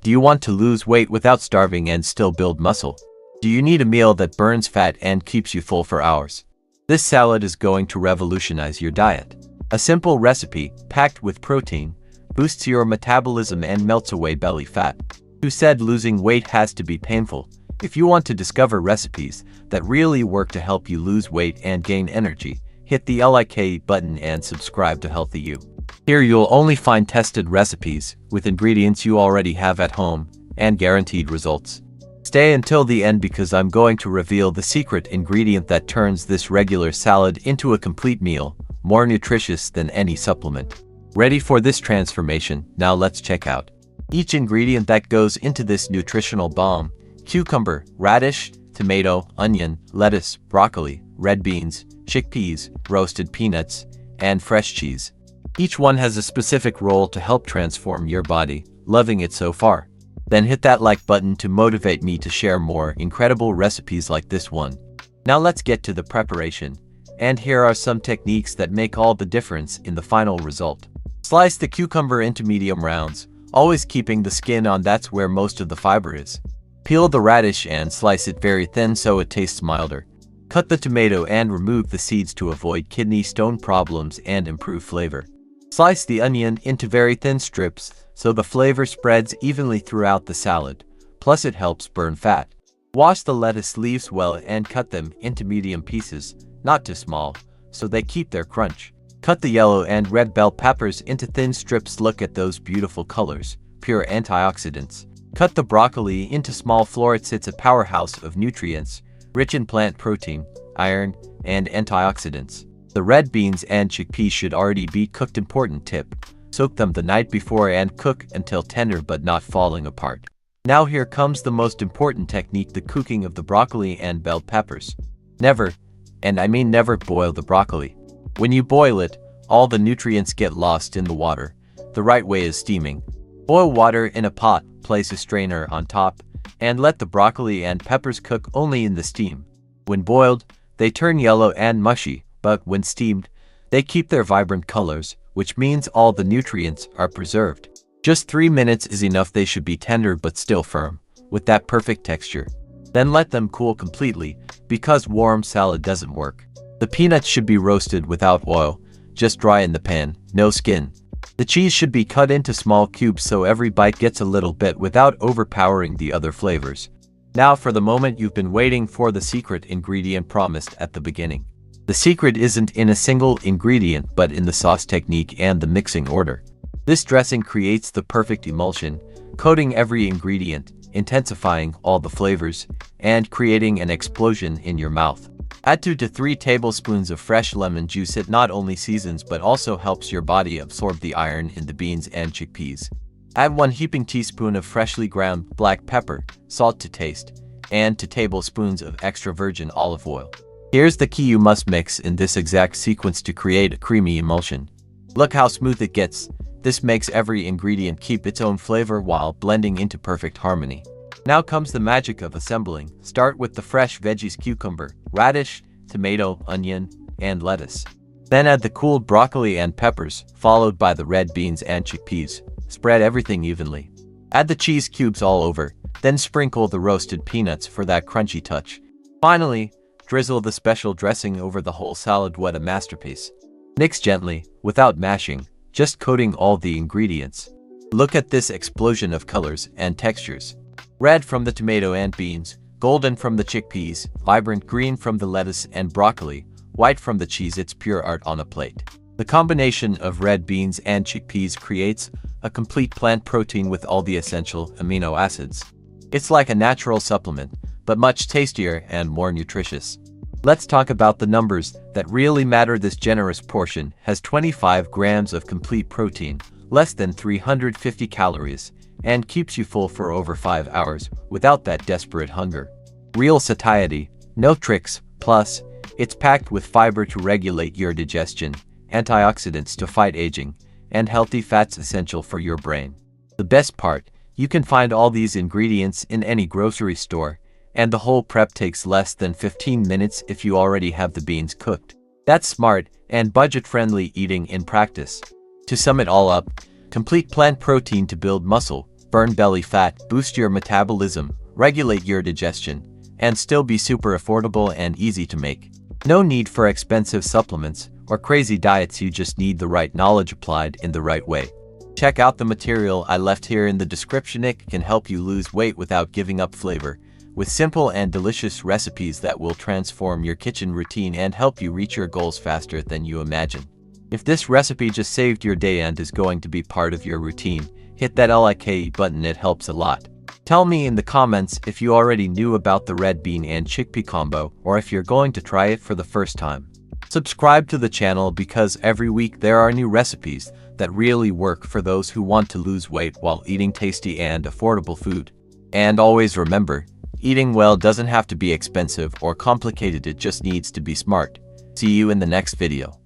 Do you want to lose weight without starving and still build muscle? Do you need a meal that burns fat and keeps you full for hours? This salad is going to revolutionize your diet. A simple recipe, packed with protein, boosts your metabolism and melts away belly fat. Who said losing weight has to be painful? If you want to discover recipes that really work to help you lose weight and gain energy, hit the like button and subscribe to Healthy You. Here you'll only find tested recipes with ingredients you already have at home and guaranteed results. Stay until the end because I'm going to reveal the secret ingredient that turns this regular salad into a complete meal, more nutritious than any supplement. Ready for this transformation? Now let's check out each ingredient that goes into this nutritional bomb: cucumber, radish, tomato, onion, lettuce, broccoli, red beans, chickpeas, roasted peanuts, and fresh cheese. Each one has a specific role to help transform your body. Loving it so far? Then hit that like button to motivate me to share more incredible recipes like this one. Now let's get to the preparation. And here are some techniques that make all the difference in the final result. Slice the cucumber into medium rounds, always keeping the skin on, that's where most of the fiber is. Peel the radish and slice it very thin so it tastes milder. Cut the tomato and remove the seeds to avoid kidney stone problems and improve flavor. Slice the onion into very thin strips so the flavor spreads evenly throughout the salad, plus it helps burn fat. Wash the lettuce leaves well and cut them into medium pieces, not too small, so they keep their crunch. Cut the yellow and red bell peppers into thin strips. Look at those beautiful colors, pure antioxidants. Cut the broccoli into small florets. It's a powerhouse of nutrients, rich in plant protein, iron, and antioxidants. The red beans and chickpeas should already be cooked. Important tip: soak them the night before and cook until tender but not falling apart. Now here comes the most important technique: the cooking of the broccoli and bell peppers. Never, and I mean never, boil the broccoli. When you boil it, all the nutrients get lost in the water. The right way is steaming. Boil water in a pot, place a strainer on top, and let the broccoli and peppers cook only in the steam. When boiled, they turn yellow and mushy, but when steamed, they keep their vibrant colors, which means all the nutrients are preserved. Just 3 minutes is enough. They should be tender but still firm, with that perfect texture. Then let them cool completely, because warm salad doesn't work. The peanuts should be roasted without oil, just dry in the pan, no skin. The cheese should be cut into small cubes so every bite gets a little bit without overpowering the other flavors. Now for the moment you've been waiting for, the secret ingredient promised at the beginning. The secret isn't in a single ingredient but in the sauce technique and the mixing order. This dressing creates the perfect emulsion, coating every ingredient, intensifying all the flavors, and creating an explosion in your mouth. Add 2 to 3 tablespoons of fresh lemon juice. It not only seasons but also helps your body absorb the iron in the beans and chickpeas. Add 1 heaping teaspoon of freshly ground black pepper, salt to taste, and 2 tablespoons of extra virgin olive oil. Here's the key: you must mix in this exact sequence to create a creamy emulsion. Look how smooth it gets. This makes every ingredient keep its own flavor while blending into perfect harmony. Now comes the magic of assembling. Start with the fresh veggies: cucumber, radish, tomato, onion, and lettuce. Then add the cooled broccoli and peppers, followed by the red beans and chickpeas. Spread everything evenly. Add the cheese cubes all over, then sprinkle the roasted peanuts for that crunchy touch. Finally, drizzle the special dressing over the whole salad. What a masterpiece. Mix gently, without mashing, just coating all the ingredients. Look at this explosion of colors and textures. Red from the tomato and beans, golden from the chickpeas, vibrant green from the lettuce and broccoli, white from the cheese. It's pure art on a plate. The combination of red beans and chickpeas creates a complete plant protein with all the essential amino acids. It's like a natural supplement, but much tastier and more nutritious. Let's talk about the numbers that really matter. This generous portion has 25 grams of complete protein, less than 350 calories, and keeps you full for over 5 hours without that desperate hunger. Real satiety, no tricks, plus, it's packed with fiber to regulate your digestion, antioxidants to fight aging, and healthy fats essential for your brain. The best part, you can find all these ingredients in any grocery store, and the whole prep takes less than 15 minutes if you already have the beans cooked. That's smart and budget-friendly eating in practice. To sum it all up, complete plant protein to build muscle, burn belly fat, boost your metabolism, regulate your digestion, and still be super affordable and easy to make. No need for expensive supplements or crazy diets, you just need the right knowledge applied in the right way. Check out the material I left here in the description. It can help you lose weight without giving up flavor, with simple and delicious recipes that will transform your kitchen routine and help you reach your goals faster than you imagine. If this recipe just saved your day and is going to be part of your routine, hit that like button, it helps a lot. Tell me in the comments if you already knew about the red bean and chickpea combo, or if you're going to try it for the first time. Subscribe to the channel because every week there are new recipes that really work for those who want to lose weight while eating tasty and affordable food. And always remember, eating well doesn't have to be expensive or complicated, it just needs to be smart. See you in the next video.